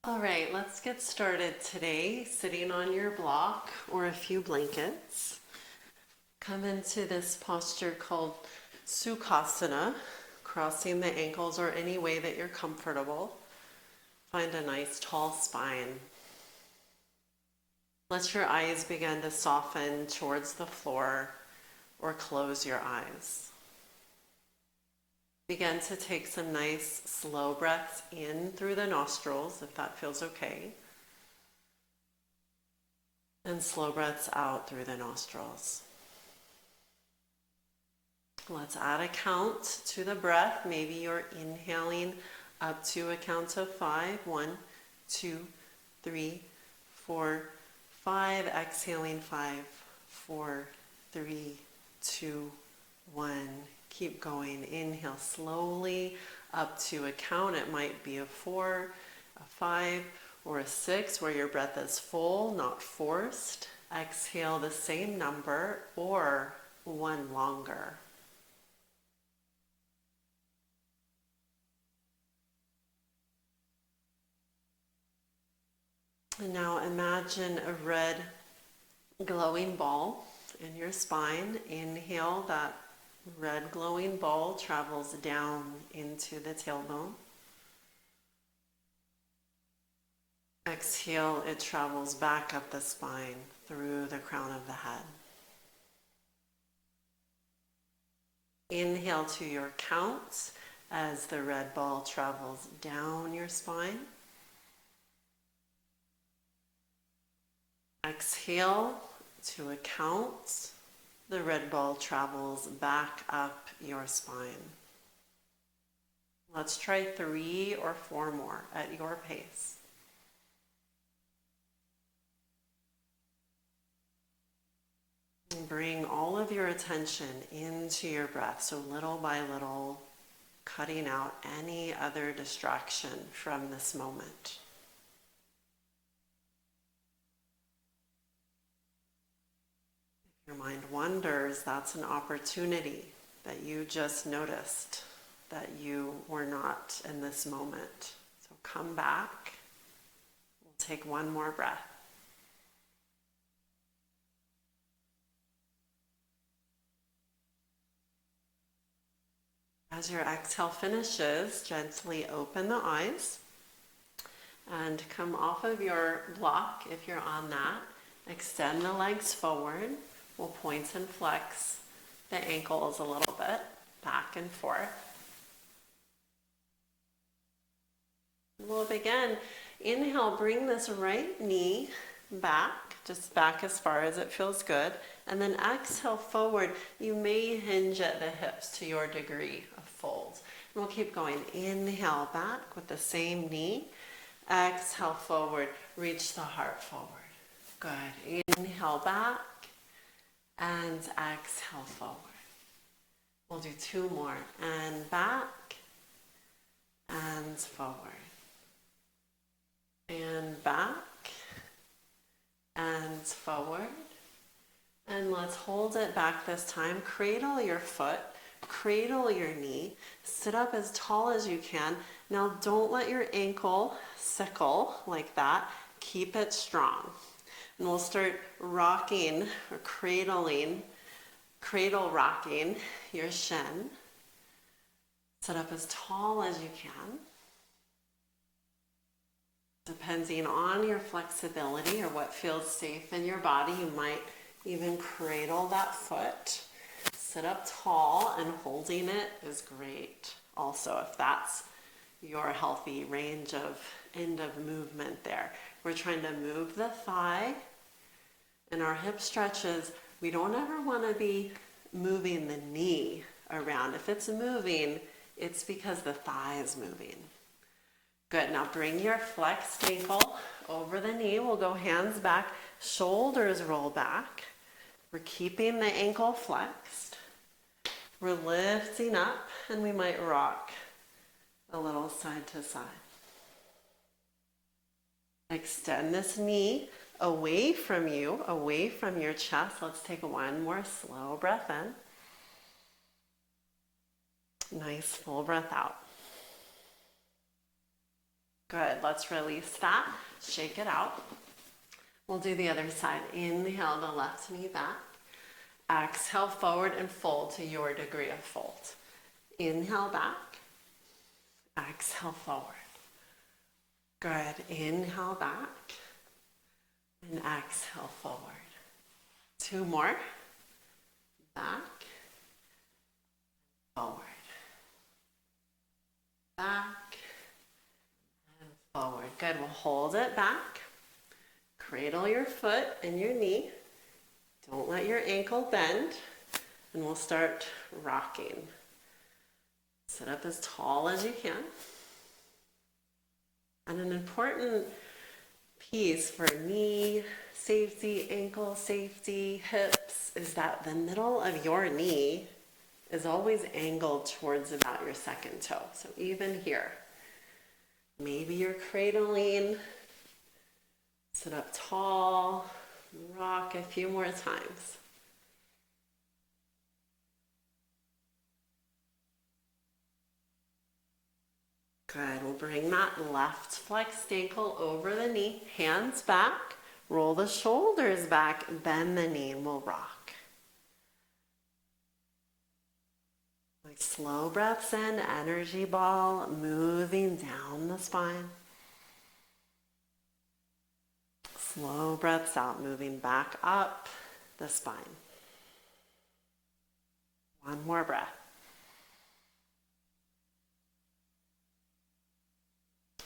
All right, let's get started today. Sitting on your block or a few blankets. Come into this posture called Sukhasana, crossing the ankles or any way that you're comfortable. Find a nice tall spine. Let your eyes begin to soften towards the floor or close your eyes. Begin to take some nice slow breaths in through the nostrils, if that feels okay. And slow breaths out through the nostrils. Let's add a count to the breath. Maybe you're inhaling up to a count of 5. 1, 2, 3, 4, 5. Exhaling 5, 4, 3, 2, 1. Keep going. Inhale slowly up to a count. It might be a 4, a 5, or a 6 where your breath is full, not forced. Exhale the same number or one longer. And now imagine a red glowing ball in your spine. Inhale, that red glowing ball travels down into the tailbone. Exhale, it travels back up the spine through the crown of the head. Inhale to your counts as the red ball travels down your spine. Exhale to a count. The red ball travels back up your spine. Let's try 3 or 4 more at your pace. And bring all of your attention into your breath, so little by little, cutting out any other distraction from this moment. Your mind wanders, that's an opportunity that you just noticed that you were not in this moment. So come back. We'll take one more breath. As your exhale finishes, gently open the eyes and come off of your block if you're on that. Extend the legs forward. We'll point and flex the ankles a little bit, back and forth. We'll begin. Inhale, bring this right knee back, just back as far as it feels good. And then exhale forward. You may hinge at the hips to your degree of fold. And we'll keep going. Inhale back with the same knee. Exhale forward. Reach the heart forward. Good. Inhale back. And exhale forward. We'll do 2 more. And back. And forward. And back. And forward. And let's hold it back this time. Cradle your foot. Cradle your knee. Sit up as tall as you can. Now don't let your ankle sickle like that. Keep it strong. And we'll start rocking or cradle rocking your shin. Sit up as tall as you can. Depending on your flexibility or what feels safe in your body, you might even cradle that foot. Sit up tall, and holding it is great. Also, if that's your healthy range of end of movement there. We're trying to move the thigh and our hip stretches. We don't ever want to be moving the knee around. If it's moving, it's because the thigh is moving. Good. Now bring your flexed ankle over the knee. We'll go hands back, shoulders roll back. We're keeping the ankle flexed. We're lifting up, and we might rock a little side to side. Extend this knee away from you, away from your chest. Let's take one more slow breath in. Nice full breath out. Good, let's release that. Shake it out. We'll do the other side. Inhale the left knee back. Exhale forward and fold to your degree of fold. Inhale back. Exhale forward. Good. Inhale back. And exhale forward. Two more. Back. Forward. Back. And forward. Good. We'll hold it back. Cradle your foot and your knee. Don't let your ankle bend. And we'll start rocking. Sit up as tall as you can. And an important piece for knee safety, ankle safety, hips, is that the middle of your knee is always angled towards about your second toe. So even here, maybe you're cradling, sit up tall, rock a few more times. Good, we'll bring that left flexed ankle over the knee, hands back, roll the shoulders back, bend the knee, and we'll rock. Like slow breaths in, energy ball, moving down the spine. Slow breaths out, moving back up the spine. One more breath.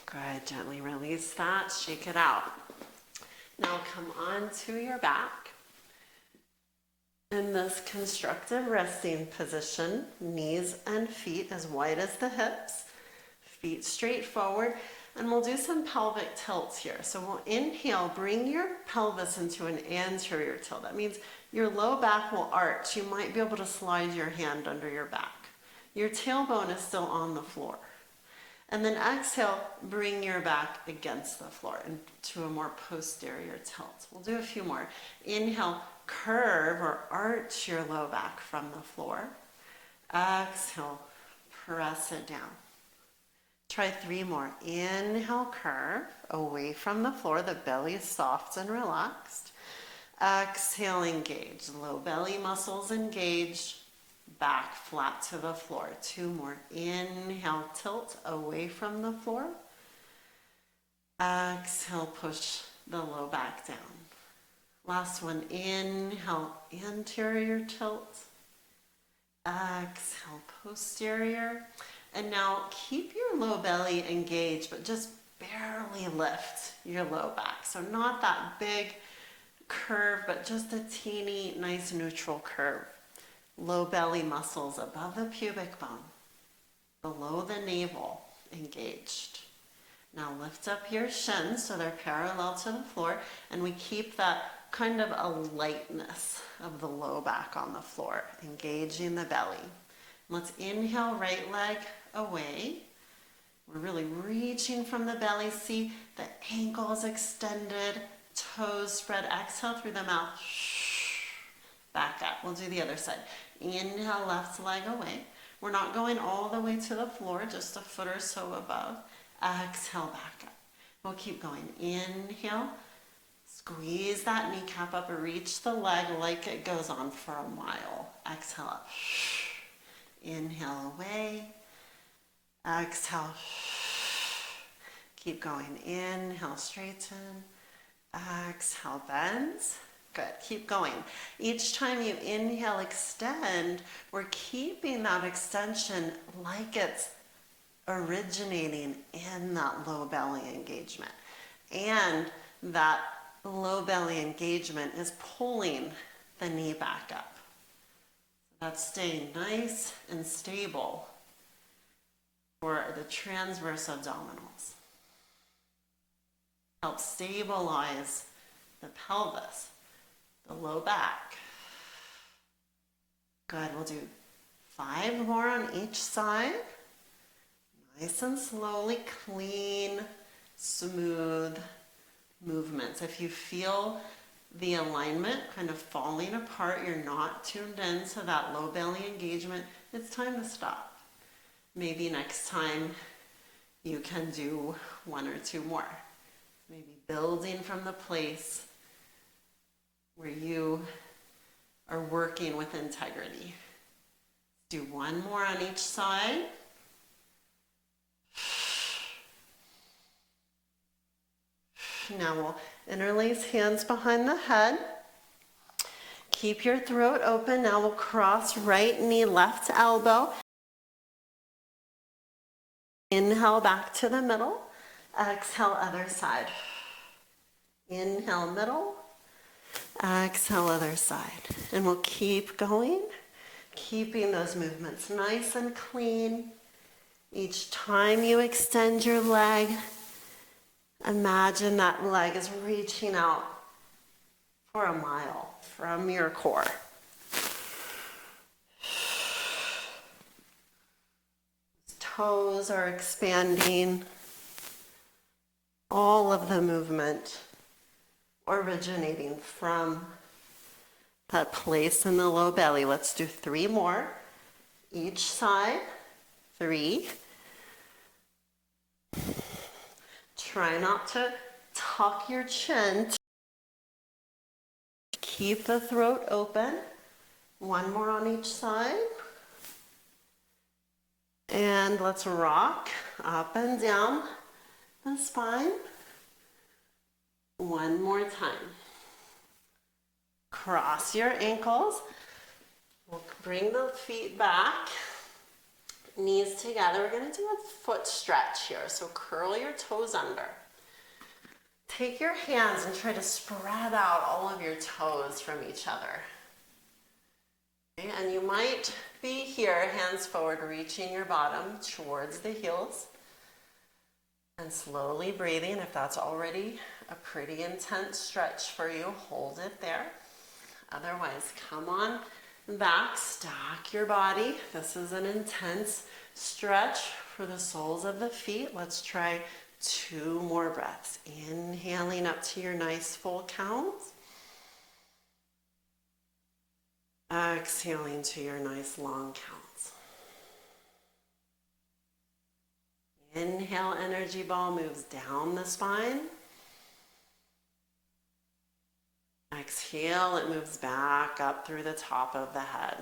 Good, gently release that, shake it out. Now come on to your back. In this constructive resting position, knees and feet as wide as the hips, feet straight forward, and we'll do some pelvic tilts here. So we'll inhale, bring your pelvis into an anterior tilt. That means your low back will arch. You might be able to slide your hand under your back. Your tailbone is still on the floor. And then exhale, bring your back against the floor into a more posterior tilt. We'll do a few more. Inhale, curve or arch your low back from the floor. Exhale, press it down. Try three more. Inhale, curve away from the floor. The belly is soft and relaxed. Exhale, engage. Low belly muscles engage. Back flat to the floor. Two more. Inhale, tilt away from the floor. Exhale, push the low back down. Last one. Inhale, anterior tilt. Exhale, posterior. And now keep your low belly engaged, but just barely lift your low back. So not that big curve, but just a teeny, nice neutral curve. Low belly muscles above the pubic bone, below the navel, engaged. Now lift up your shins so they're parallel to the floor, and we keep that kind of a lightness of the low back on the floor, engaging the belly. Let's inhale, right leg away. We're really reaching from the belly. See the ankles extended, toes spread. Exhale through the mouth. Back up. We'll do the other side. Inhale, left leg away. We're not going all the way to the floor, just a foot or so above. Exhale, back up. We'll keep going. Inhale, squeeze that kneecap up, reach the leg like it goes on for a mile. Exhale up. Inhale away. Exhale. Keep going. Inhale, straighten. Exhale, bends. Good. Keep going. Each time you inhale, extend, we're keeping that extension like it's originating in that low belly engagement. And that low belly engagement is pulling the knee back up. That's staying nice and stable for the transverse abdominals. Help stabilize the pelvis. The low back. Good, we'll do 5 more on each side. Nice and slowly, clean, smooth movements. If you feel the alignment kind of falling apart, you're not tuned in to that low belly engagement, it's time to stop. Maybe next time You can do one or two more. Maybe building from the place where you are working with integrity. Do one more on each side. Now we'll interlace hands behind the head. Keep your throat open. Now we'll cross right knee, left elbow. Inhale back to the middle. Exhale, other side. Inhale, middle. Exhale, other side. And we'll keep going, keeping those movements nice and clean. Each time you extend your leg, imagine that leg is reaching out for a mile from your core. Toes are expanding. All of the movement originating from that place in the low belly. Let's do 3 more. Each side. 3. Try not to tuck your chin. Keep the throat open. 1 more on each side. And let's rock up and down the spine. 1 more time. Cross your ankles. We'll bring the feet back. Knees together. We're going to do a foot stretch here. So curl your toes under. Take your hands and try to spread out all of your toes from each other. Okay, and you might be here, hands forward, reaching your bottom towards the heels. And slowly breathing. If that's already a pretty intense stretch for you, hold it there. Otherwise, come on back, stack your body. This is an intense stretch for the soles of the feet. Let's try 2 more breaths. Inhaling up to your nice full count. Exhaling to your nice long counts. Inhale, energy ball moves down the spine. Exhale, it moves back up through the top of the head.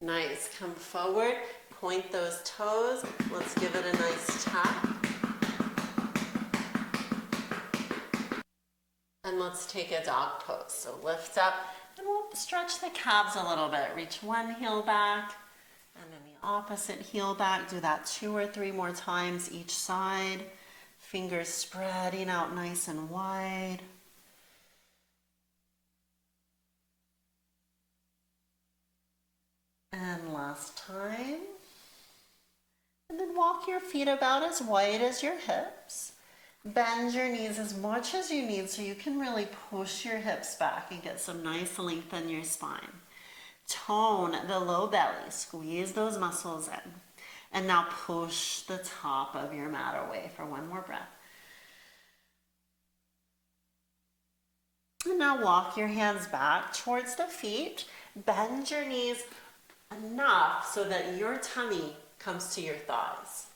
Nice. Come forward, point those toes. Let's give it a nice tap. And let's take a dog pose. So lift up and we'll stretch the calves a little bit. Reach one heel back and then the opposite heel back. Do that 2 or 3 more times each side. Fingers spreading out nice and wide. And last time. And then walk your feet about as wide as your hips. Bend your knees as much as you need so you can really push your hips back and get some nice length in your spine. Tone the low belly. Squeeze those muscles in. And now push the top of your mat away for 1 more breath. And now walk your hands back towards the feet. Bend your knees enough so that your tummy comes to your thighs.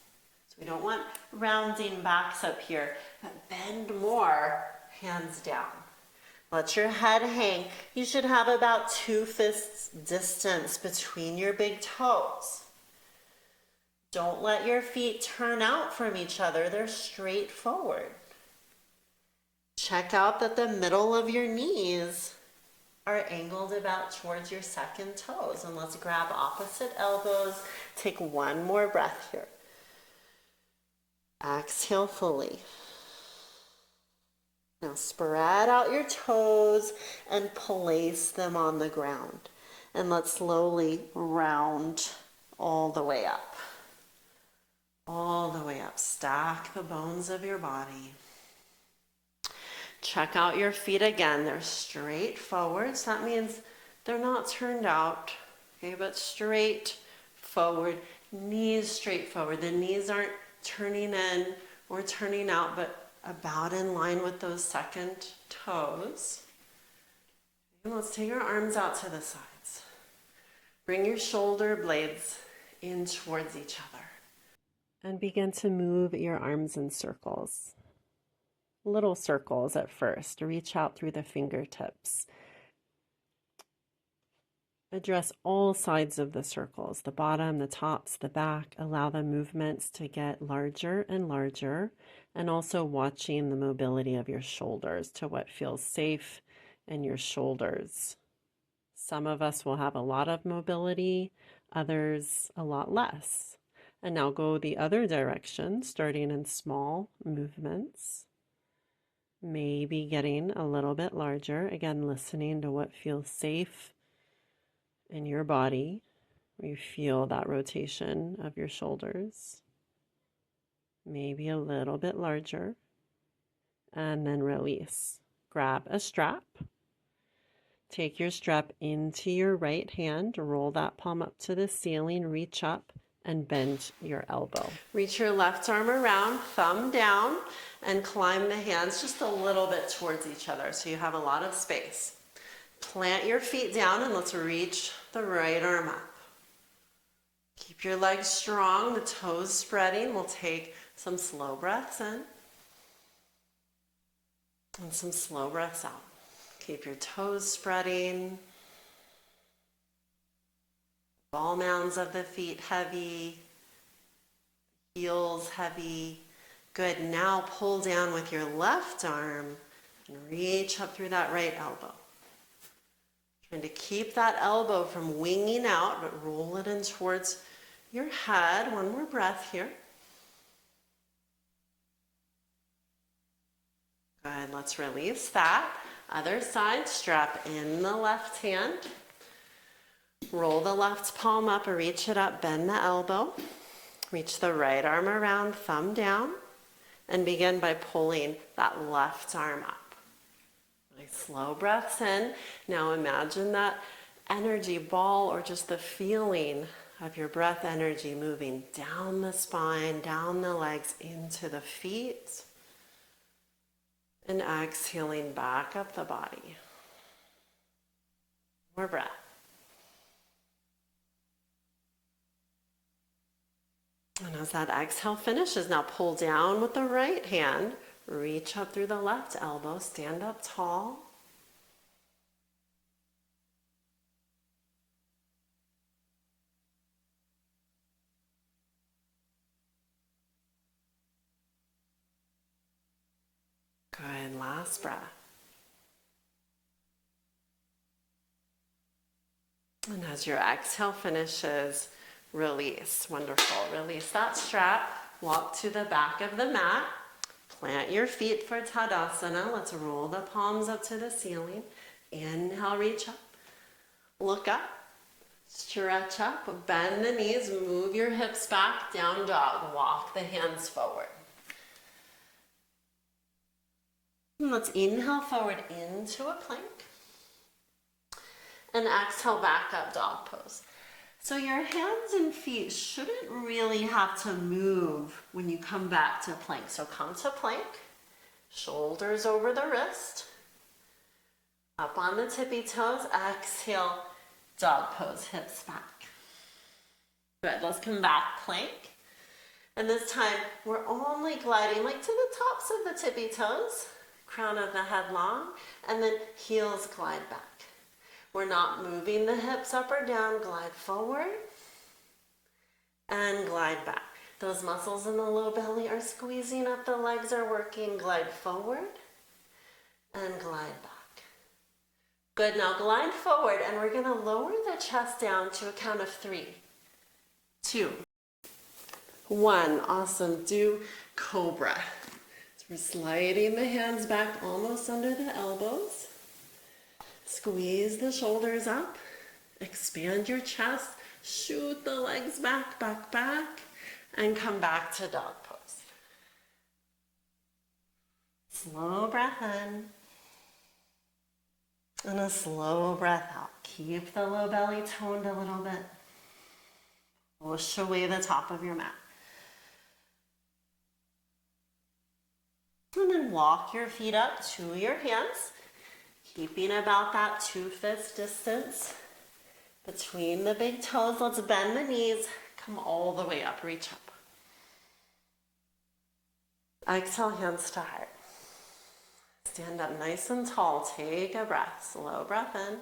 So we don't want rounding backs up here, but bend more, hands down. Let your head hang. You should have about 2 fists distance between your big toes. Don't let your feet turn out from each other. They're straight forward. Check out that the middle of your knees are angled about towards your second toes. And let's grab opposite elbows. Take 1 more breath here. Exhale fully. Now spread out your toes and place them on the ground. And let's slowly round all the way up. All the way up. Stack the bones of your body. Check out your feet again. They're straight forward. So that means they're not turned out. Okay, but straight forward. Knees straight forward. The knees aren't turning in or turning out, but about in line with those second toes. And let's take our arms out to the sides. Bring your shoulder blades in towards each other. And begin to move your arms in circles. Little circles at first. Reach out through the fingertips. Address all sides of the circles, the bottom, the tops, the back. Allow the movements to get larger and larger, and also watching the mobility of your shoulders to what feels safe in your shoulders. Some of us will have a lot of mobility, others a lot less. And now go the other direction, starting in small movements. Maybe getting a little bit larger. Again, listening to what feels safe in your body, where you feel that rotation of your shoulders. Maybe a little bit larger. And then release. Grab a strap. Take your strap into your right hand. Roll that palm up to the ceiling. Reach up and bend your elbow. Reach your left arm around, thumb down, and climb the hands just a little bit towards each other so you have a lot of space. Plant your feet down and let's reach the right arm up. Keep your legs strong, the toes spreading. We'll take some slow breaths in and some slow breaths out. Keep your toes spreading. Ball mounds of the feet heavy. Heels heavy. Good. Now pull down with your left arm and reach up through that right elbow. Trying to keep that elbow from winging out, but roll it in towards your head. One more breath here. Good. Let's release that. Other side, strap in the left hand. Roll the left palm up or reach it up, bend the elbow. Reach the right arm around, thumb down, and begin by pulling that left arm up. Nice slow breaths in. Now imagine that energy ball or just the feeling of your breath energy moving down the spine, down the legs, into the feet. And exhaling back up the body. More breath. And as that exhale finishes, now pull down with the right hand, reach up through the left elbow, stand up tall. Good, last breath. And as your exhale finishes, release. Wonderful. Release that strap. Walk to the back of the mat. Plant your feet for Tadasana. Let's roll the palms up to the ceiling. Inhale, reach up. Look up. Stretch up. Bend the knees. Move your hips back. Down dog. Walk the hands forward. And let's inhale forward into a plank. And exhale back up, dog pose. So your hands and feet shouldn't really have to move when you come back to plank. So come to plank, shoulders over the wrist, up on the tippy toes, exhale, dog pose, hips back. Good, let's come back, plank. And this time, we're only gliding like to the tops of the tippy toes, crown of the head long, and then heels glide back. We're not moving the hips up or down. Glide forward and glide back. Those muscles in the low belly are squeezing up. The legs are working. Glide forward and glide back. Good. Now glide forward and we're going to lower the chest down to a count of 3, 2, 1. Awesome. Do cobra. So we're sliding the hands back almost under the elbows. Squeeze the shoulders up, expand your chest, shoot the legs back, back, back, and come back to dog pose. Slow breath in, and a slow breath out. Keep the low belly toned a little bit. Push away the top of your mat. And then walk your feet up to your hands. Keeping about that 2/5 distance between the big toes. Let's bend the knees. Come all the way up. Reach up. Exhale, hands to heart. Stand up nice and tall. Take a breath. Slow breath in.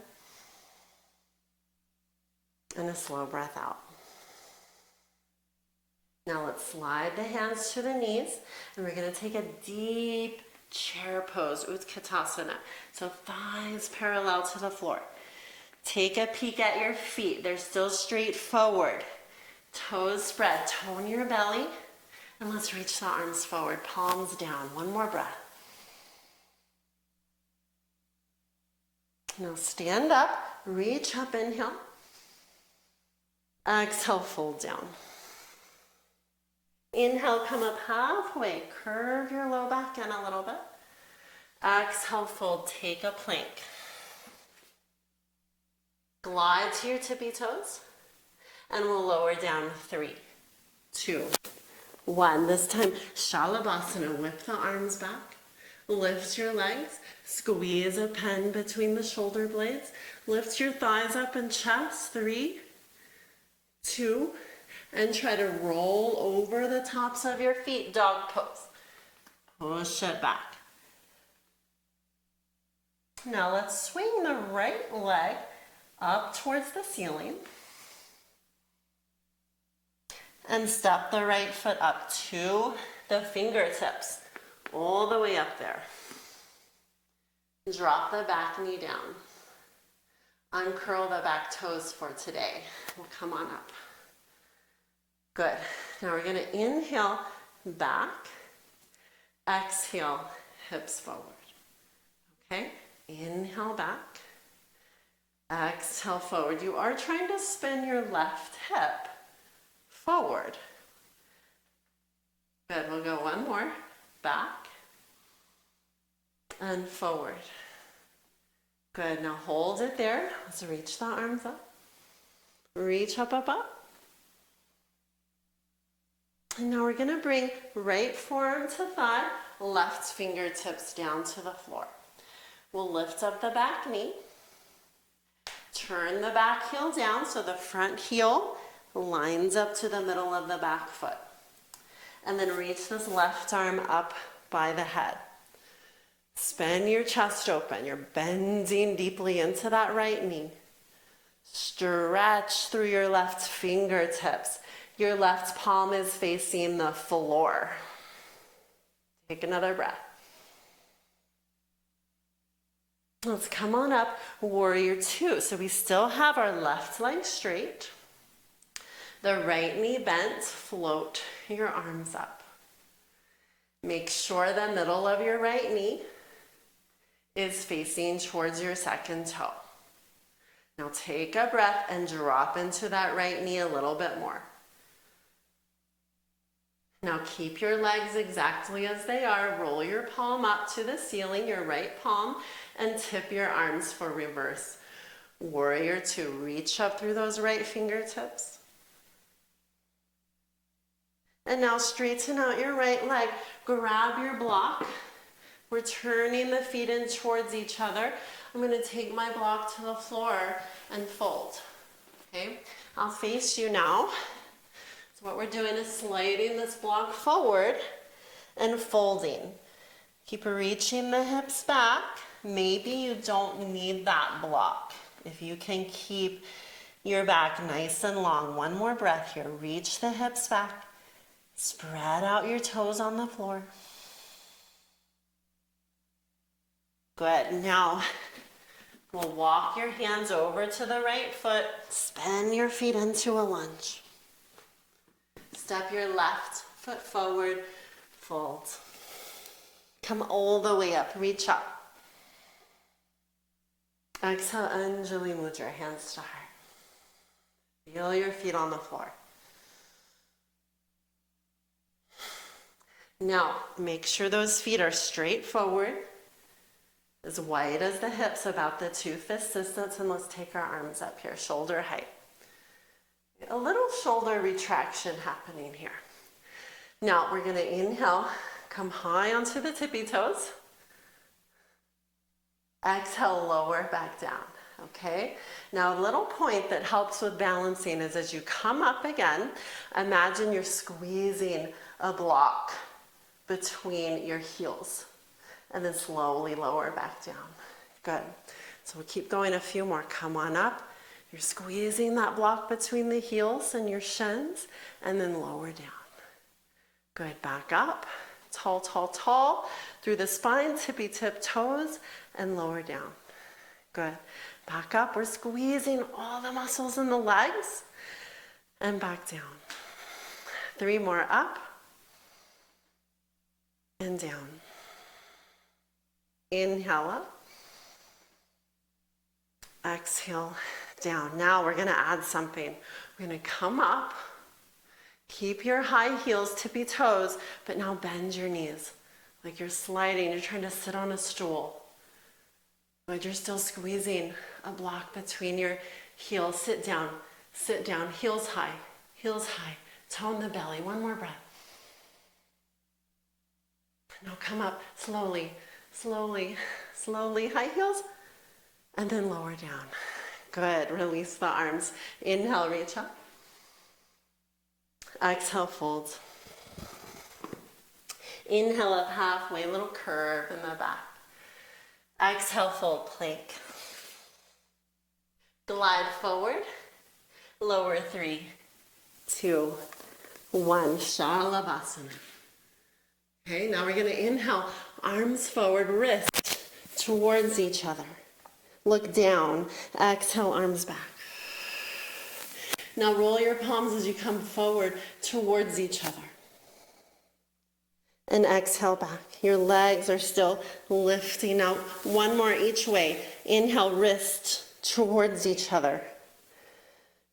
And a slow breath out. Now let's slide the hands to the knees. And we're going to take a deep chair pose, Utkatasana. So thighs parallel to the floor. Take a peek at your feet. They're still straight forward. Toes spread. Tone your belly. And let's reach the arms forward. Palms down. One more breath. Now stand up. Reach up. Inhale. Exhale, fold down. Inhale, come up halfway. Curve your low back in a little bit. Exhale, fold. Take a plank. Glide to your tippy toes. And we'll lower down 3, 2, 1. This time, Shalabhasana. Whip the arms back. Lift your legs. Squeeze a pen between the shoulder blades. Lift your thighs up and chest. 3, 2, and try to roll over the tops of your feet. Dog pose. Push it back. Now let's swing the right leg up towards the ceiling. And step the right foot up to the fingertips. All the way up there. Drop the back knee down. Uncurl the back toes for today. We'll come on up. Good. Now we're going to inhale back. Exhale, hips forward. Okay? Inhale back. Exhale forward. You are trying to spin your left hip forward. Good. We'll go one more. Back. And forward. Good. Now hold it there. Let's reach the arms up. Reach up, up, up. And now we're going to bring right forearm to thigh, left fingertips down to the floor. We'll lift up the back knee. Turn the back heel down so the front heel lines up to the middle of the back foot. And then reach this left arm up by the head. Spin your chest open. You're bending deeply into that right knee. Stretch through your left fingertips. Your left palm is facing the floor. Take another breath. Let's come on up, warrior 2. So we still have our left leg straight. The right knee bent, float your arms up. Make sure the middle of your right knee is facing towards your second toe. Now take a breath and drop into that right knee a little bit more. Now keep your legs exactly as they are. Roll your palm up to the ceiling, your right palm, and tip your arms for reverse. Warrior 2, reach up through those right fingertips. And now straighten out your right leg. Grab your block. We're turning the feet in towards each other. I'm going to take my block to the floor and fold. Okay, I'll face you now. So what we're doing is sliding this block forward and folding. Keep reaching the hips back. Maybe you don't need that block. If you can keep your back nice and long. One more breath here. Reach the hips back. Spread out your toes on the floor. Good. Now, we'll walk your hands over to the right foot. Spin your feet into a lunge. Step your left foot forward. Fold. Come all the way up. Reach up. Exhale, Anjali Mudra. Hands to heart. Feel your feet on the floor. Now, make sure those feet are straight forward, as wide as the hips, about the 2 fist distance, and let's take our arms up here, shoulder height. A little shoulder retraction happening here. Now, we're going to inhale, come high onto the tippy toes. Exhale, lower back down. Okay, now a little point that helps with balancing is as you come up again, imagine you're squeezing a block between your heels. And then slowly lower back down. Good. So we'll keep going a few more. Come on up. You're squeezing that block between the heels and your shins, and then lower down. Good. Back up. Tall, tall, tall. Through the spine, tippy tip toes, and lower down. Good. Back up. We're squeezing all the muscles in the legs, and back down. 3 more up, and down. Inhale up. Exhale down. Now we're going to add something. We're going to come up. Keep your high heels, tippy toes, but now bend your knees. Like you're sliding. You're trying to sit on a stool. But you're still squeezing a block between your heels. Sit down. Sit down. Heels high. Heels high. Tone the belly. 1 more breath. Now come up slowly. Slowly, slowly, high heels, and then lower down. Good, release the arms. Inhale, reach up. Exhale, fold. Inhale up halfway, little curve in the back. Exhale, fold, plank. Glide forward, lower 3, 2, 1, Shalabhasana. Okay, now we're going to inhale, arms forward, wrists towards each other. Look down, exhale, arms back. Now roll your palms as you come forward towards each other. And exhale back. Your legs are still lifting out. 1 more each way. Inhale, wrist towards each other.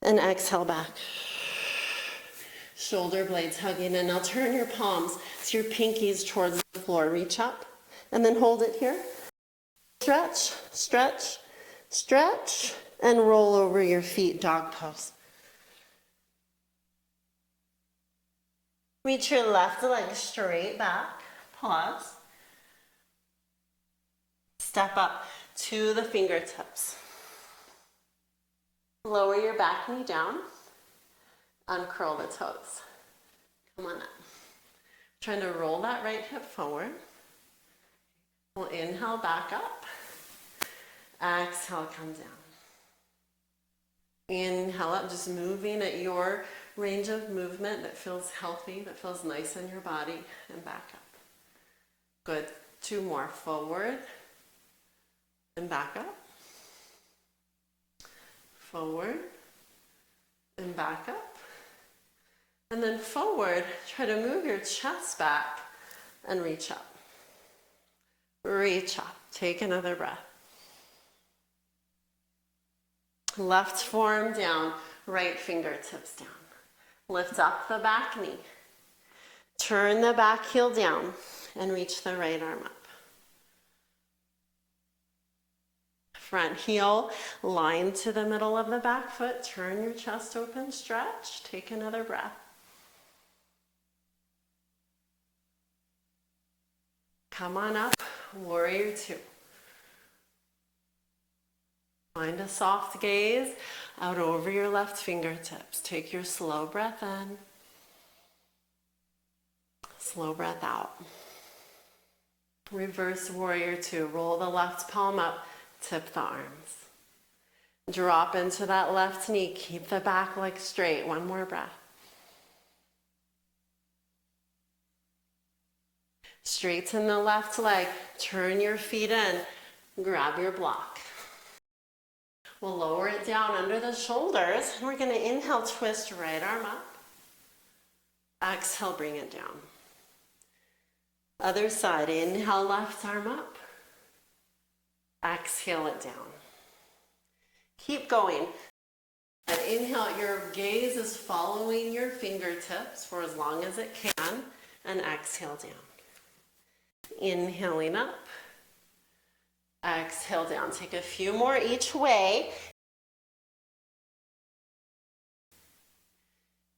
And exhale back. Shoulder blades hugging, and now turn your palms to your pinkies towards the floor. Reach up and then hold it here. Stretch, stretch, stretch, and roll over your feet, dog pose. Reach your left leg straight back. Pause. Step up to the fingertips. Lower your back knee down. Uncurl the toes. Come on up. Trying to roll that right hip forward. We'll inhale back up. Exhale, come down. Inhale up, just moving at your range of movement that feels healthy, that feels nice in your body, and back up. Good. 2 more. Forward and back up. Forward and back up. And then forward, try to move your chest back and reach up. Reach up. Take another breath. Left forearm down, right fingertips down. Lift up the back knee. Turn the back heel down and reach the right arm up. Front heel, line to the middle of the back foot. Turn your chest open, stretch. Take another breath. Come on up, warrior 2. Find a soft gaze out over your left fingertips. Take your slow breath in. Slow breath out. Reverse warrior 2. Roll the left palm up, tip the arms. Drop into that left knee. Keep the back leg straight. 1 more breath. Straighten the left leg. Turn your feet in. Grab your block. We'll lower it down under the shoulders. And we're going to inhale, twist right arm up. Exhale, bring it down. Other side. Inhale, left arm up. Exhale it down. Keep going. And inhale, your gaze is following your fingertips for as long as it can. And exhale down. Inhaling up. Exhale down. Take a few more each way.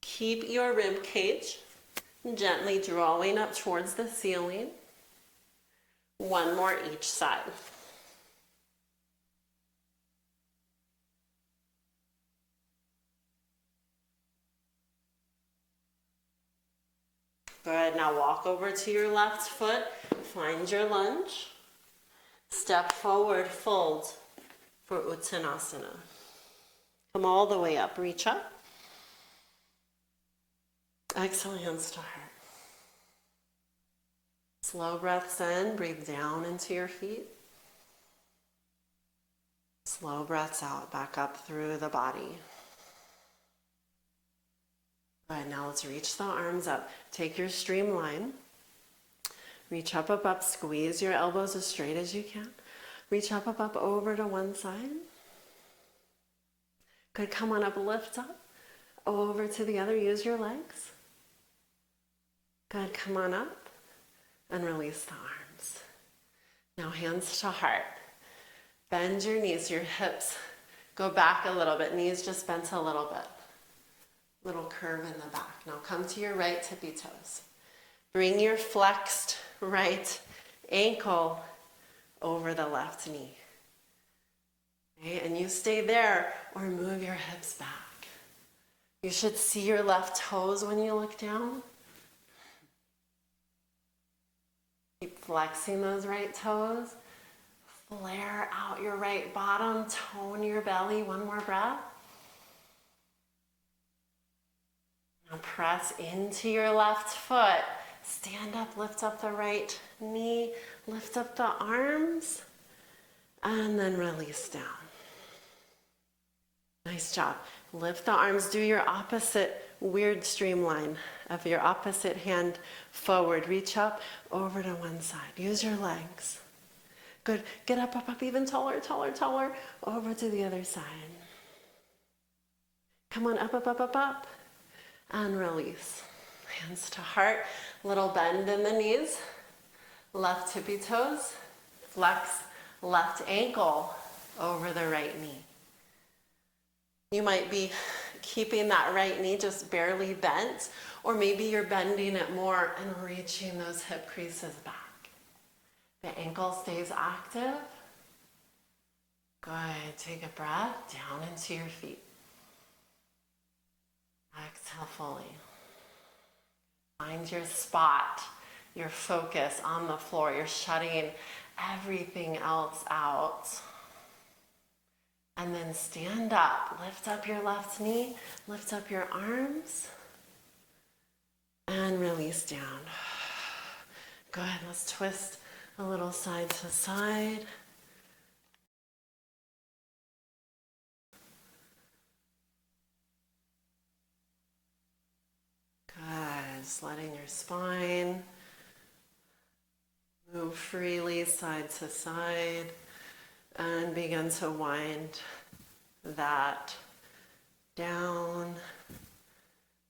Keep your rib cage gently drawing up towards the ceiling. 1 more each side. Good, now walk over to your left foot, find your lunge. Step forward, fold for Uttanasana. Come all the way up, reach up. Exhale, hands to heart. Slow breaths in, breathe down into your feet. Slow breaths out, back up through the body. Good, now let's reach the arms up. Take your streamline. Reach up, up, up. Squeeze your elbows as straight as you can. Reach up, up, up, over to one side. Good, come on up, lift up. Over to the other, use your legs. Good, come on up. And release the arms. Now hands to heart. Bend your knees, your hips. Go back a little bit, knees just bent a little bit. Little curve in the back. Now come to your right tippy toes. Bring your flexed right ankle over the left knee. Okay, and you stay there or move your hips back. You should see your left toes when you look down. Keep flexing those right toes. Flare out your right bottom, tone your belly. One more breath. Now press into your left foot. Stand up, lift up the right knee, lift up the arms, and then release down. Nice job. Lift the arms, do your opposite weird streamline of your opposite hand forward. Reach up, over to one side. Use your legs. Good. Get up, up, up, even taller, taller, taller, over to the other side. Come on, up, up, up, up, up. And release. Hands to heart, little bend in the knees, left tippy toes, flex left ankle over the right knee. You might be keeping that right knee just barely bent, or maybe you're bending it more and reaching those hip creases back. The ankle stays active. Good, take a breath down into your feet. Exhale fully. Find your spot, your focus on the floor. You're shutting everything else out. And then stand up. Lift up your left knee. Lift up your arms. And release down. Good. Let's twist a little side to side. Good. Just letting your spine move freely side to side. And begin to wind that down.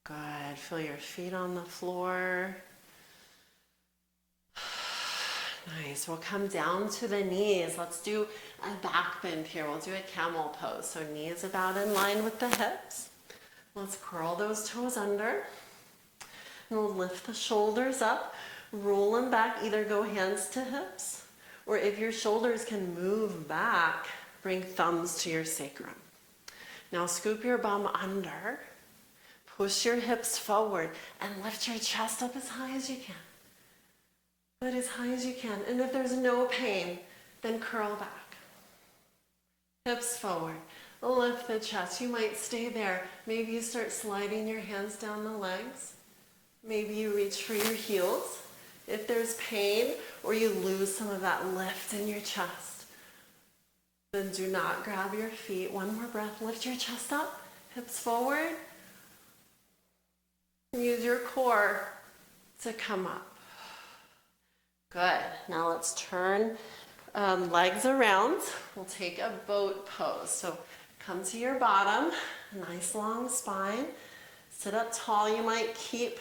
Good. Feel your feet on the floor. Nice. We'll come down to the knees. Let's do a back bend here. We'll do a camel pose. So knees about in line with the hips. Let's curl those toes under. And we'll lift the shoulders up. Roll them back. Either go hands to hips, or if your shoulders can move back, bring thumbs to your sacrum. Now scoop your bum under, push your hips forward, and lift your chest up as high as you can. But as high as you can. And if there's no pain, then curl back. Hips forward, lift the chest. You might stay there. Maybe you start sliding your hands down the legs. Maybe you reach for your heels. If there's pain or you lose some of that lift in your chest, then do not grab your feet. One more breath. Lift your chest up, hips forward. Use your core to come up. Good. Now let's turn legs around. We'll take a boat pose. So come to your bottom, nice long spine. Sit up tall. You might keep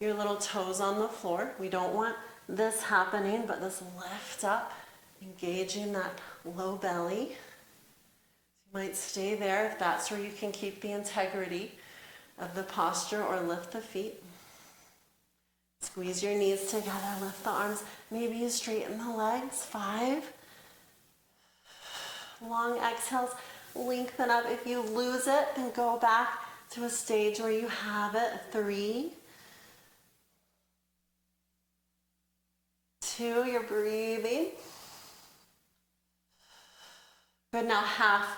your little toes on the floor. We don't want this happening, but this lift up, engaging that low belly. You might stay there if that's where you can keep the integrity of the posture, or lift the feet. Squeeze your knees together, lift the arms. Maybe you straighten the legs. 5. Long exhales, lengthen up. If you lose it, then go back to a stage where you have it. 3. 2, you're breathing. Good, now half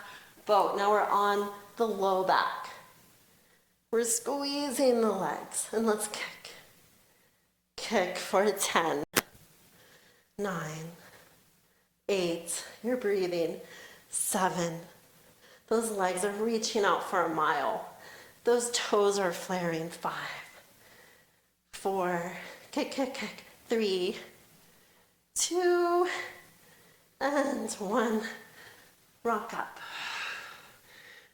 boat. Now we're on the low back. We're squeezing the legs, and let's kick. Kick for 10, 9, 8, you're breathing, 7. Those legs are reaching out for a mile. Those toes are flaring, 5, 4, kick, kick, kick, 3, 2, and 1. Rock up.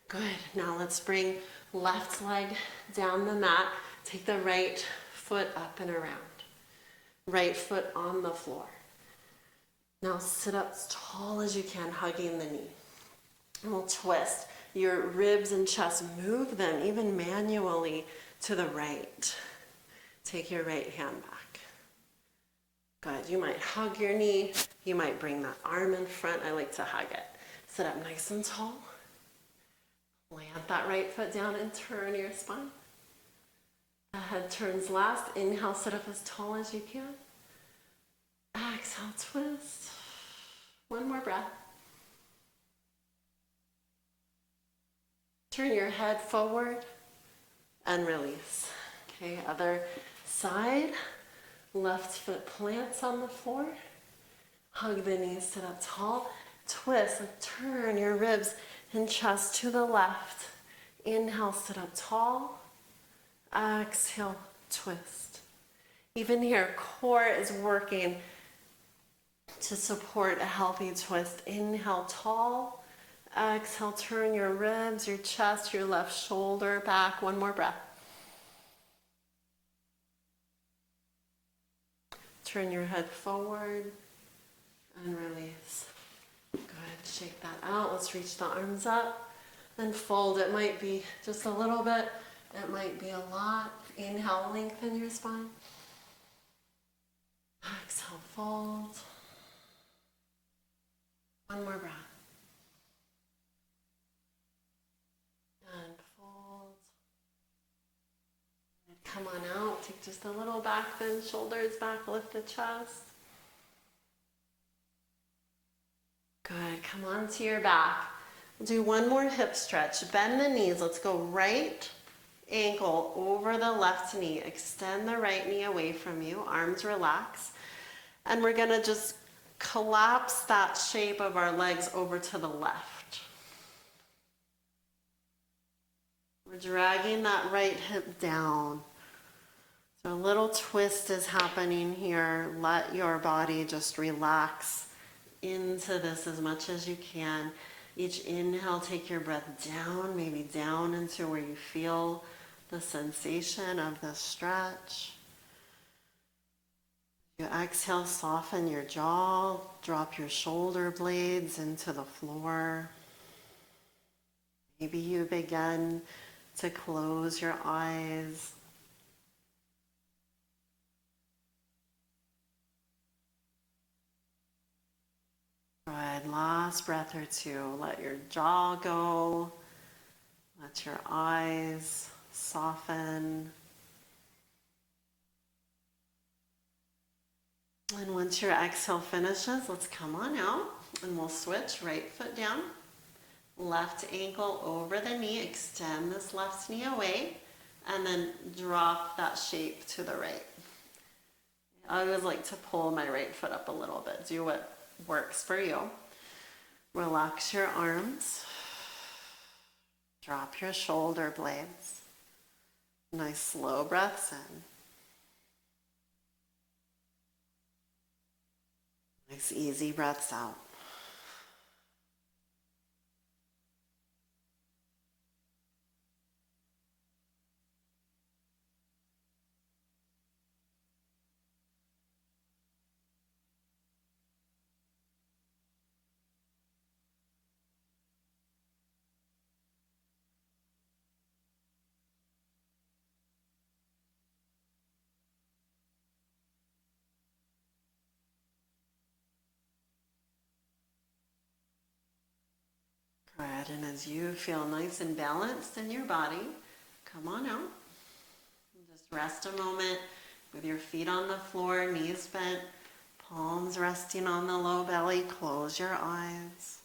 Good, now let's bring left leg down the mat. Take the right foot up and around. Right foot on the floor. Now sit up as tall as you can, hugging the knee. And we'll twist your ribs and chest. Move them, even manually, to the right. Take your right hand back. Good. You might hug your knee. You might bring that arm in front. I like to hug it. Sit up nice and tall. Plant that right foot down and turn your spine. The head turns last. Inhale, sit up as tall as you can. Exhale, twist. One more breath. Turn your head forward and release. Okay, other side. Left foot plants on the floor. Hug the knees, sit up tall. Twist and turn your ribs and chest to the left. Inhale, sit up tall. Exhale, twist. Even here, core is working to support a healthy twist. Inhale, tall. Exhale, turn your ribs, your chest, your left shoulder back. One more breath. Turn your head forward and release. Good, shake that out. Let's reach the arms up and fold. It might be just a little bit. It might be a lot. Inhale, lengthen your spine. Exhale, fold. One more breath. And fold. And come on out. Take just a little back bend, shoulders back, lift the chest. Good. Come on to your back. We'll do one more hip stretch. Bend the knees. Let's go right ankle over the left knee. Extend the right knee away from you. Arms relax. And we're going to just collapse that shape of our legs over to the left. We're dragging that right hip down. So a little twist is happening here. Let your body just relax into this as much as you can. Each inhale, take your breath down, maybe down into where you feel the sensation of the stretch. You exhale, soften your jaw, drop your shoulder blades into the floor. Maybe you begin to close your eyes. Good, last breath or two. Let your jaw go. Let your eyes soften. And once your exhale finishes, let's come on out and we'll switch. Right foot down, left ankle over the knee. Extend this left knee away and then drop that shape to the right. I always like to pull my right foot up a little bit. Do what works for you. Relax your arms. Drop your shoulder blades. Nice slow breaths in. Nice easy breaths out. Good, and as you feel nice and balanced in your body, come on out. Just rest a moment with your feet on the floor, knees bent, Palms resting on the low belly. Close your eyes.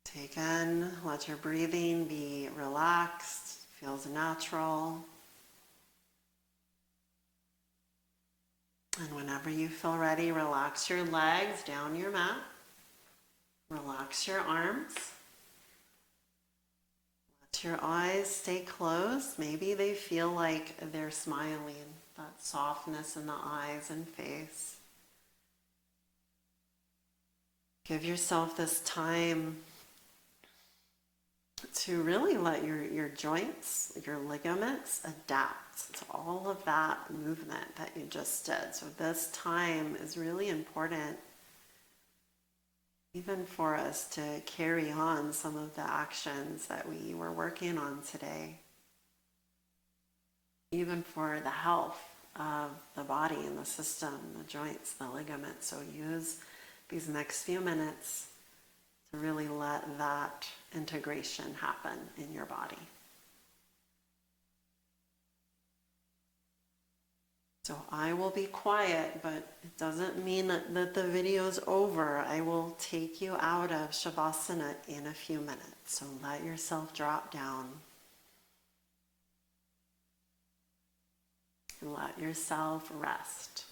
Take in, let your breathing be relaxed, feels natural. And whenever you feel ready, relax your legs down your mat. Relax your arms. Let your eyes stay closed. Maybe they feel like they're smiling, that softness in the eyes and face. Give yourself this time to really let your joints, your ligaments adapt to all of that movement that you just did. So this time is really important, even for us to carry on some of the actions that we were working on today, even for the health of the body and the system, the joints, the ligaments. So use these next few minutes to really let that integration happen in your body. So I will be quiet, but it doesn't mean that the video's over. I will take you out of Shavasana in a few minutes. So let yourself drop down. And let yourself rest.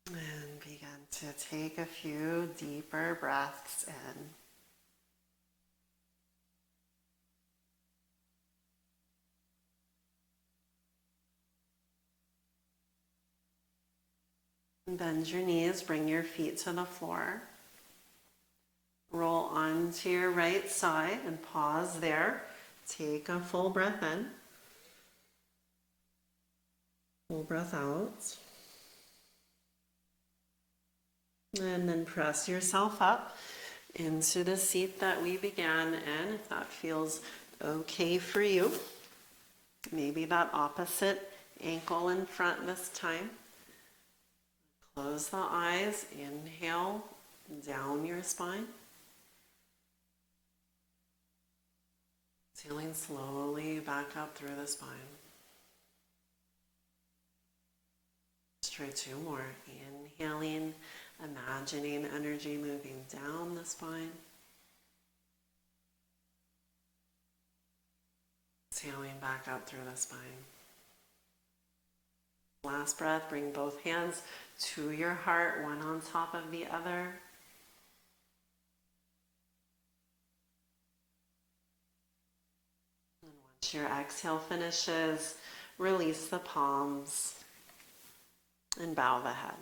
And begin to take a few deeper breaths in. Bend your knees, bring your feet to the floor. Roll onto your right side and pause there. Take a full breath in. Full breath out. And then press yourself up into the seat that we began in, if that feels okay for you. Maybe that opposite ankle in front this time. Close the eyes, inhale down your spine. Exhaling slowly back up through the spine. Let's try 2 more. Inhaling, imagining energy moving down the spine. Exhaling back up through the spine. Last breath, bring both hands to your heart, one on top of the other. And once your exhale finishes, release the palms and bow the head.